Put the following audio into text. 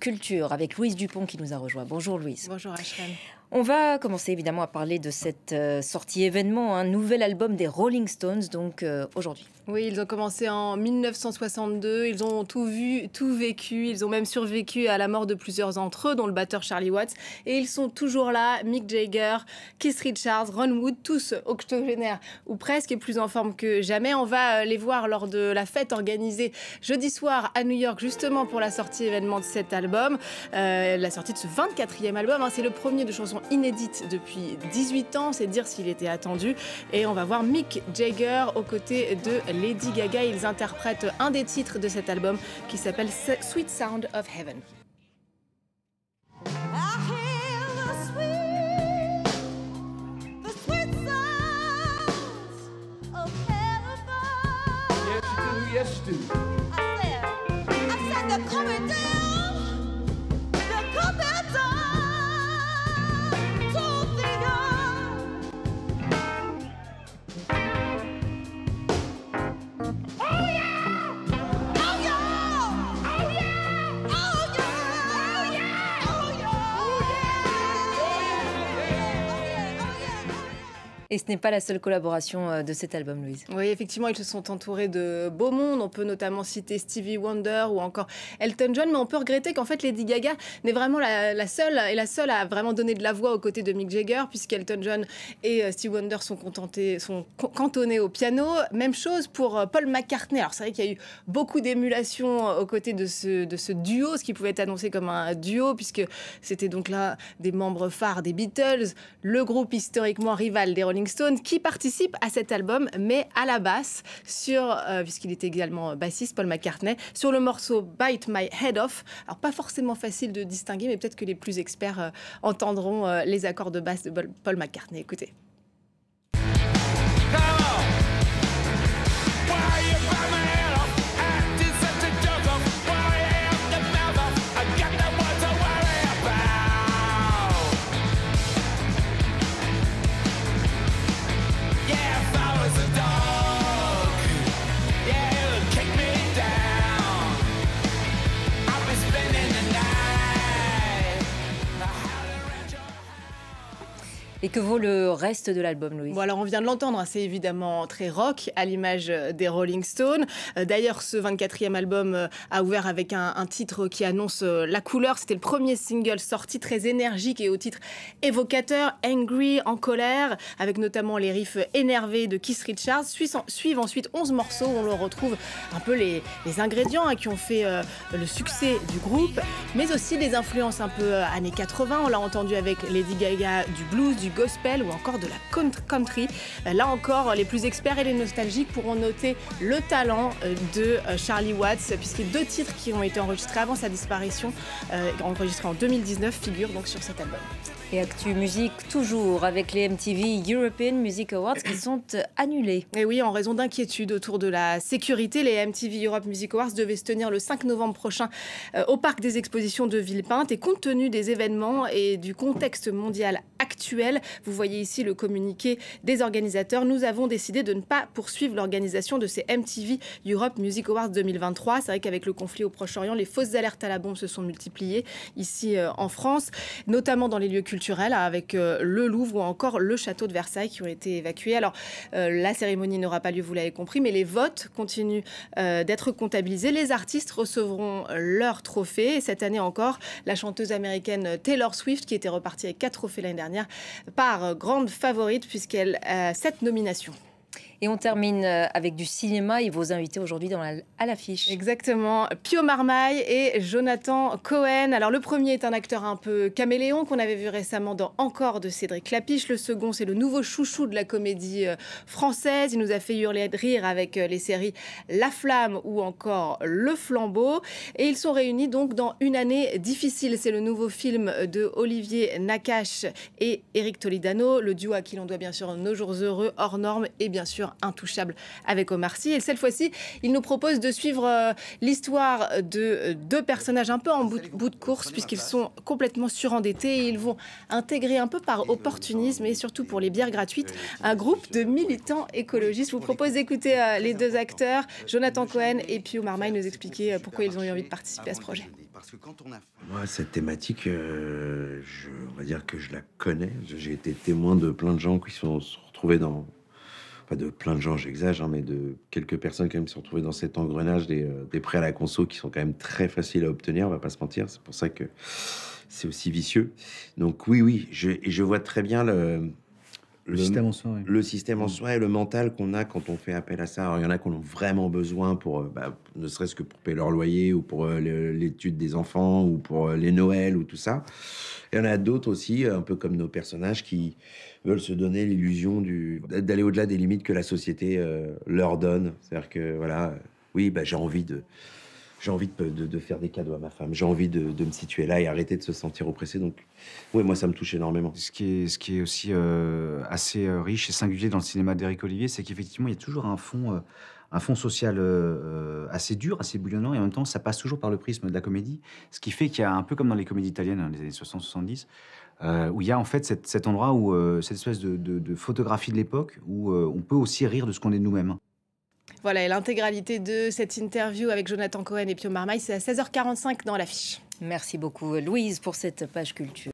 culture avec Louise Dupont qui nous a rejoint. Bonjour Louise. Bonjour Ashrem. On va commencer évidemment à parler de cette sortie événement, un nouvel album des Rolling Stones, donc aujourd'hui. Oui, ils ont commencé en 1962, ils ont tout vu, tout vécu, ils ont même survécu à la mort de plusieurs d'entre eux, dont le batteur Charlie Watts, et ils sont toujours là, Mick Jagger, Keith Richards, Ron Wood, tous octogénaires ou presque et plus en forme que jamais. On va les voir lors de la fête organisée jeudi soir à New York, justement pour la sortie événement de cet album, la sortie de ce 24e album, c'est le premier de chansons inédites depuis 18 ans, c'est dire s'il était attendu, et on va voir Mick Jagger aux côtés de Lady Gaga. Ils interprètent un des titres de cet album qui s'appelle Sweet Sound of Heaven. Yes, you do. I said they're coming down. They're coming down to the earth. Oh yeah! Oh yeah! Oh yeah! Oh yeah! Oh yeah! Et ce n'est pas la seule collaboration de cet album, Louise. Oui, effectivement, ils se sont entourés de beau monde. On peut notamment citer Stevie Wonder ou encore Elton John, mais on peut regretter qu'en fait Lady Gaga n'est vraiment la seule à vraiment donner de la voix aux côtés de Mick Jagger, puisqu'Elton John et Stevie Wonder sont cantonnés au piano. Même chose pour Paul McCartney. Alors c'est vrai qu'il y a eu beaucoup d'émulation aux côtés de ce duo, ce qui pouvait être annoncé comme un duo, puisque c'était donc là des membres phares des Beatles, le groupe historiquement rival des Rolling Stones, qui participe à cet album, mais à la basse, puisqu'il était également bassiste, Paul McCartney, sur le morceau Bite My Head Off. Alors pas forcément facile de distinguer, mais peut-être que les plus experts entendront les accords de basse de Paul McCartney. Écoutez. Et que vaut le reste de l'album, Louise? Bon, alors on vient de l'entendre, c'est évidemment très rock, à l'image des Rolling Stones. D'ailleurs, ce 24e album a ouvert avec un titre qui annonce la couleur. C'était le premier single sorti, très énergique et au titre évocateur, Angry, en colère, avec notamment les riffs énervés de Keith Richards. Suivent ensuite 11 morceaux où on le retrouve un peu les ingrédients qui ont fait le succès du groupe, mais aussi des influences un peu années 80. On l'a entendu avec Lady Gaga, du blues, du gospel ou encore de la country. Là encore, les plus experts et les nostalgiques pourront noter le talent de Charlie Watts, puisque 2 titres qui ont été enregistrés avant sa disparition, enregistrés en 2019, figurent donc sur cet album. Et Actu Musique, toujours avec les MTV European Music Awards qui sont annulés. Et oui, en raison d'inquiétudes autour de la sécurité, les MTV Europe Music Awards devaient se tenir le 5 novembre prochain au Parc des Expositions de Villepinte. Et compte tenu des événements et du contexte mondial actuel, vous voyez ici le communiqué des organisateurs, nous avons décidé de ne pas poursuivre l'organisation de ces MTV Europe Music Awards 2023. C'est vrai qu'avec le conflit au Proche-Orient, les fausses alertes à la bombe se sont multipliées ici en France, notamment dans les lieux culturels, avec le Louvre ou encore le château de Versailles qui ont été évacués. Alors, la cérémonie n'aura pas lieu, vous l'avez compris, mais les votes continuent d'être comptabilisés. Les artistes recevront leur trophée. Et cette année encore, la chanteuse américaine Taylor Swift, qui était repartie avec 4 trophées l'année dernière, part grande favorite puisqu'elle a 7 nominations. Et on termine avec du cinéma et vos invités aujourd'hui à l'affiche. Exactement, Pio Marmaille et Jonathan Cohen. Alors le premier est un acteur un peu caméléon qu'on avait vu récemment dans Encore de Cédric Klapisch. Le second, c'est le nouveau chouchou de la comédie française. Il nous a fait hurler de rire avec les séries La Flamme ou encore Le Flambeau. Et ils sont réunis donc dans Une année difficile. C'est le nouveau film de Olivier Nakache et Éric Toledano, le duo à qui l'on doit bien sûr Nos jours heureux, Hors normes et bien sûr l'aventure intouchable avec Omar Sy. Et cette fois-ci, il nous propose de suivre l'histoire de 2 personnages un peu en bout de course, puisqu'ils sont complètement surendettés et ils vont intégrer un peu par opportunisme et surtout pour les bières gratuites, un groupe de militants écologistes. Je vous propose d'écouter les 2 acteurs, Jonathan Cohen et Pio Marmaille, nous expliquer pourquoi ils ont eu envie de participer à ce projet. Moi, cette thématique, on va dire que je la connais. J'ai été témoin de plein de gens qui se sont retrouvés dans... Pas de plein de gens, j'exagère, mais de quelques personnes quand même se sont retrouvées dans cet engrenage des prêts à la conso qui sont quand même très faciles à obtenir, on va pas se mentir. C'est pour ça que c'est aussi vicieux. Donc oui, je vois très bien le système en soi, oui. Le système en soi et le mental qu'on a quand on fait appel à ça. Alors, il y en a qui en ont vraiment besoin pour, ne serait-ce que pour payer leur loyer ou pour l'étude des enfants ou pour les Noëls ou tout ça. Il y en a d'autres aussi, un peu comme nos personnages, qui veulent se donner l'illusion d'aller au-delà des limites que la société leur donne. C'est-à-dire que, voilà, oui, j'ai envie de faire des cadeaux à ma femme. J'ai envie de me situer là et arrêter de se sentir oppressé. Donc, oui, moi, ça me touche énormément. Ce qui est aussi assez riche et singulier dans le cinéma d'Éric Olivier, c'est qu'effectivement, il y a toujours un fond social assez dur, assez bouillonnant, et en même temps, ça passe toujours par le prisme de la comédie. Ce qui fait qu'il y a un peu comme dans les comédies italiennes des années 60-70, où il y a en fait cet endroit où cette espèce de photographie de l'époque où on peut aussi rire de ce qu'on est nous-mêmes. Voilà, et l'intégralité de cette interview avec Jonathan Cohen et Pio Marmaille, c'est à 16h45 dans l'affiche. Merci beaucoup Louise pour cette page culture.